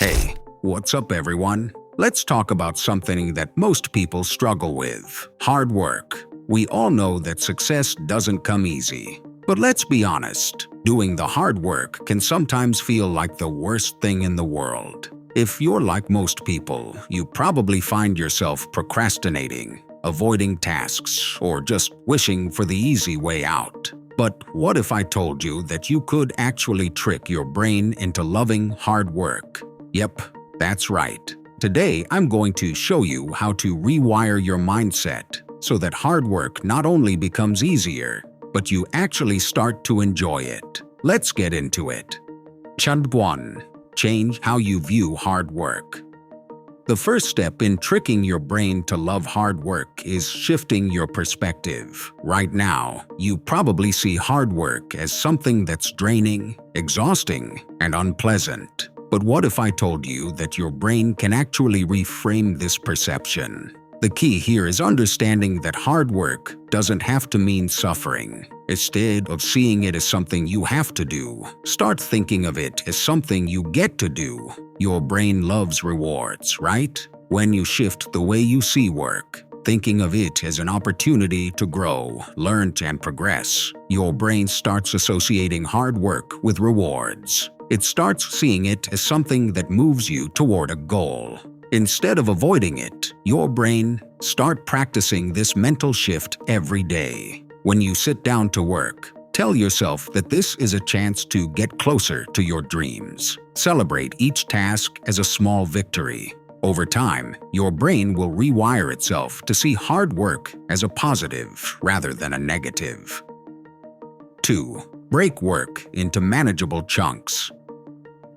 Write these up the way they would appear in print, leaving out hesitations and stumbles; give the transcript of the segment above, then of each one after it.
Hey, what's up everyone? Let's talk about something that most people struggle with: hard work. We all know that success doesn't come easy. But let's be honest, doing the hard work can sometimes feel like the worst thing in the world. If you're like most people, you probably find yourself procrastinating, avoiding tasks, or just wishing for the easy way out. But what if I told you that you could actually trick your brain into loving hard work? Yep, that's right. Today, I'm going to show you how to rewire your mindset so that hard work not only becomes easier, but you actually start to enjoy it. Let's get into it. Chapter 1. Change how you view hard work. The first step in tricking your brain to love hard work is shifting your perspective. Right now, you probably see hard work as something that's draining, exhausting, and unpleasant. But what if I told you that your brain can actually reframe this perception? The key here is understanding that hard work doesn't have to mean suffering. Instead of seeing it as something you have to do, start thinking of it as something you get to do. Your brain loves rewards, right? When you shift the way you see work, thinking of it as an opportunity to grow, learn, and progress, your brain starts associating hard work with rewards. It starts seeing it as something that moves you toward a goal. Instead of avoiding it, your brain starts practicing this mental shift every day. When you sit down to work, tell yourself that this is a chance to get closer to your dreams. Celebrate each task as a small victory. Over time, your brain will rewire itself to see hard work as a positive rather than a negative. 2. Break work into manageable chunks.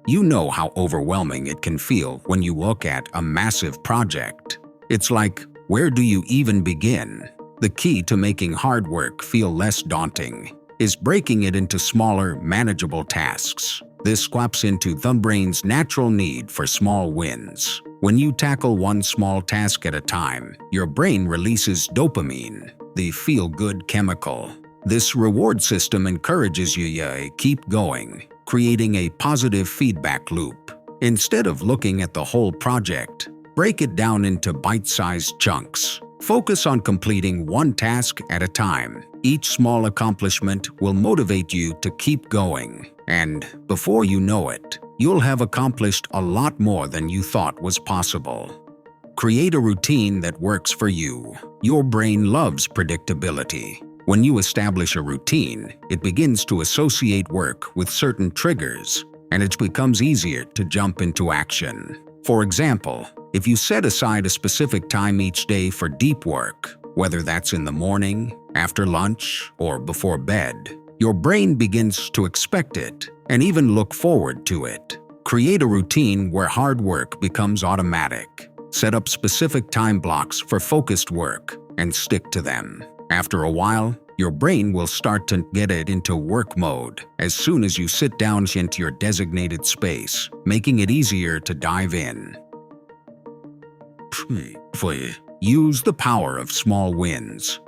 You know how overwhelming it can feel when you look at a massive project. It's like, where do you even begin? The key to making hard work feel less daunting is breaking it into smaller, manageable tasks. This taps into the brain's natural need for small wins. When you tackle one small task at a time, your brain releases dopamine, the feel-good chemical. This reward system encourages you to keep going, creating a positive feedback loop. Instead of looking at the whole project, break it down into bite-sized chunks. Focus on completing one task at a time. Each small accomplishment will motivate you to keep going. And before you know it, you'll have accomplished a lot more than you thought was possible. Create a routine that works for you. Your brain loves predictability. When you establish a routine, it begins to associate work with certain triggers, and it becomes easier to jump into action. For example, if you set aside a specific time each day for deep work, whether that's in the morning, after lunch, or before bed, your brain begins to expect it and even look forward to it. Create a routine where hard work becomes automatic. Set up specific time blocks for focused work and stick to them. After a while, your brain will start to get it into work mode as soon as you sit down into your designated space, making it easier to dive in. Use the power of small wins.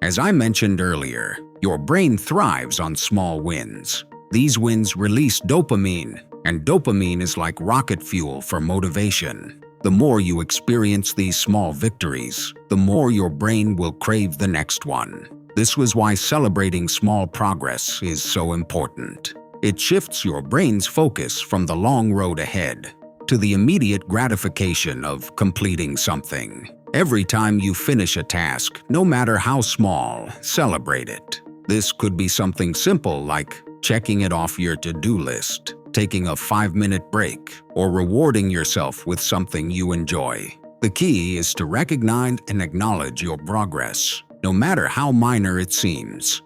As I mentioned earlier, your brain thrives on small wins. These wins release dopamine, and dopamine is like rocket fuel for motivation. The more you experience these small victories, the more your brain will crave the next one. This was why celebrating small progress is so important. It shifts your brain's focus from the long road ahead to the immediate gratification of completing something. Every time you finish a task, no matter how small, celebrate it. This could be something simple like checking it off your to-do list, taking a 5-minute break, or rewarding yourself with something you enjoy. The key is to recognize and acknowledge your progress, no matter how minor it seems.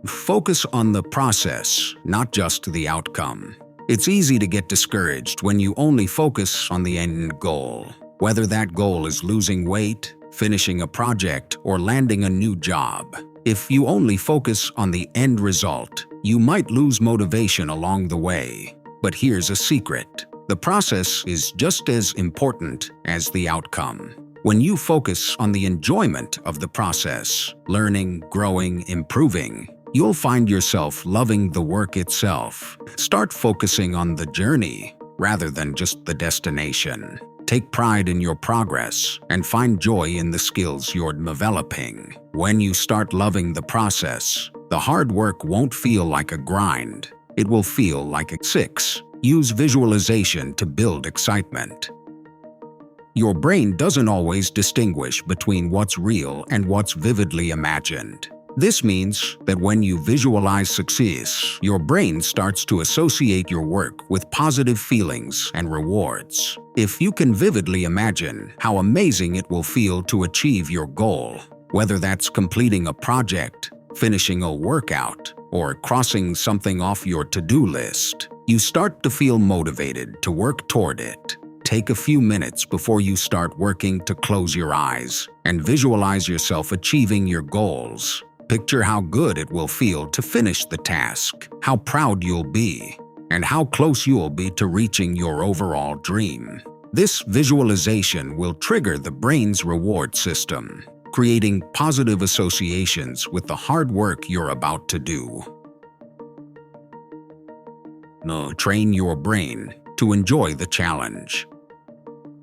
Focus on the process, not just the outcome. It's easy to get discouraged when you only focus on the end goal, whether that goal is losing weight, finishing a project, or landing a new job. If you only focus on the end result, you might lose motivation along the way. But here's a secret: the process is just as important as the outcome. When you focus on the enjoyment of the process, learning, growing, improving, you'll find yourself loving the work itself. Start focusing on the journey, rather than just the destination. Take pride in your progress and find joy in the skills you're developing. When you start loving the process, the hard work won't feel like a grind. It will feel like a 6. Use visualization to build excitement. Your brain doesn't always distinguish between what's real and what's vividly imagined. This means that when you visualize success, your brain starts to associate your work with positive feelings and rewards. If you can vividly imagine how amazing it will feel to achieve your goal, whether that's completing a project, finishing a workout, or crossing something off your to-do list, you start to feel motivated to work toward it. Take a few minutes before you start working to close your eyes and visualize yourself achieving your goals. Picture how good it will feel to finish the task, how proud you'll be, and how close you'll be to reaching your overall dream. This visualization will trigger the brain's reward system, creating positive associations with the hard work you're about to do. Train your brain to enjoy the challenge.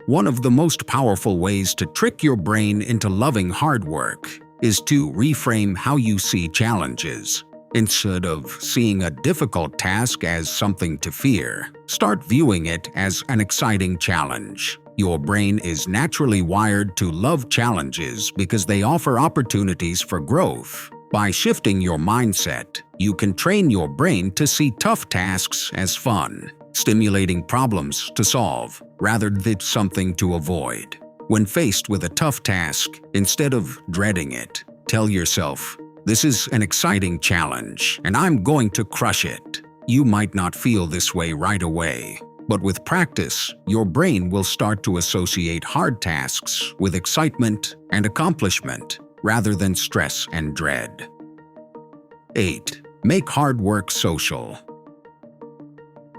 One of the most powerful ways to trick your brain into loving hard work is to reframe how you see challenges. Instead of seeing a difficult task as something to fear, start viewing it as an exciting challenge. Your brain is naturally wired to love challenges because they offer opportunities for growth. By shifting your mindset, you can train your brain to see tough tasks as fun, stimulating problems to solve rather than something to avoid. When faced with a tough task, instead of dreading it, tell yourself, "This is an exciting challenge, and I'm going to crush it." You might not feel this way right away, but with practice, your brain will start to associate hard tasks with excitement and accomplishment rather than stress and dread. 8. Make hard work social.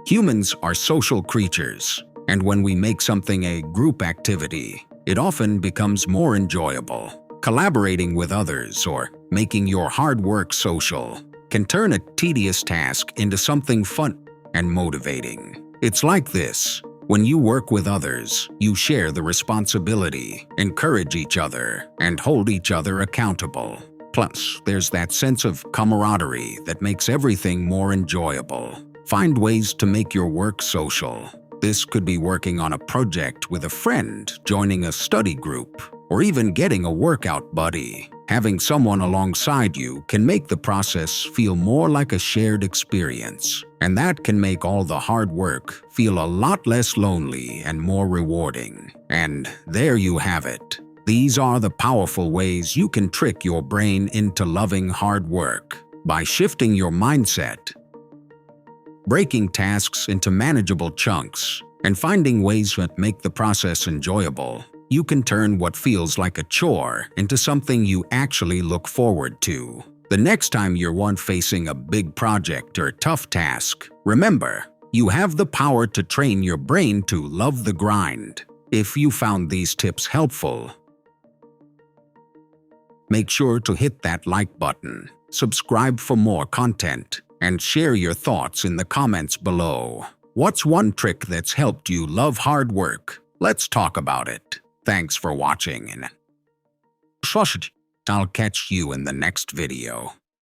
Humans are social creatures, and when we make something a group activity, it often becomes more enjoyable. Collaborating with others or making your hard work social can turn a tedious task into something fun and motivating. It's like this. When you work with others, you share the responsibility, encourage each other, and hold each other accountable. Plus, there's that sense of camaraderie that makes everything more enjoyable. Find ways to make your work social. This could be working on a project with a friend, joining a study group, or even getting a workout buddy. Having someone alongside you can make the process feel more like a shared experience, and that can make all the hard work feel a lot less lonely and more rewarding. And there you have it. These are the powerful ways you can trick your brain into loving hard work. By shifting your mindset, breaking tasks into manageable chunks, and finding ways that make the process enjoyable, you can turn what feels like a chore into something you actually look forward to. The next time you're facing a big project or tough task, remember, you have the power to train your brain to love the grind. If you found these tips helpful, make sure to hit that like button, subscribe for more content, and share your thoughts in the comments below. What's one trick that's helped you love hard work? Let's talk about it. Thanks for watching, and I'll catch you in the next video.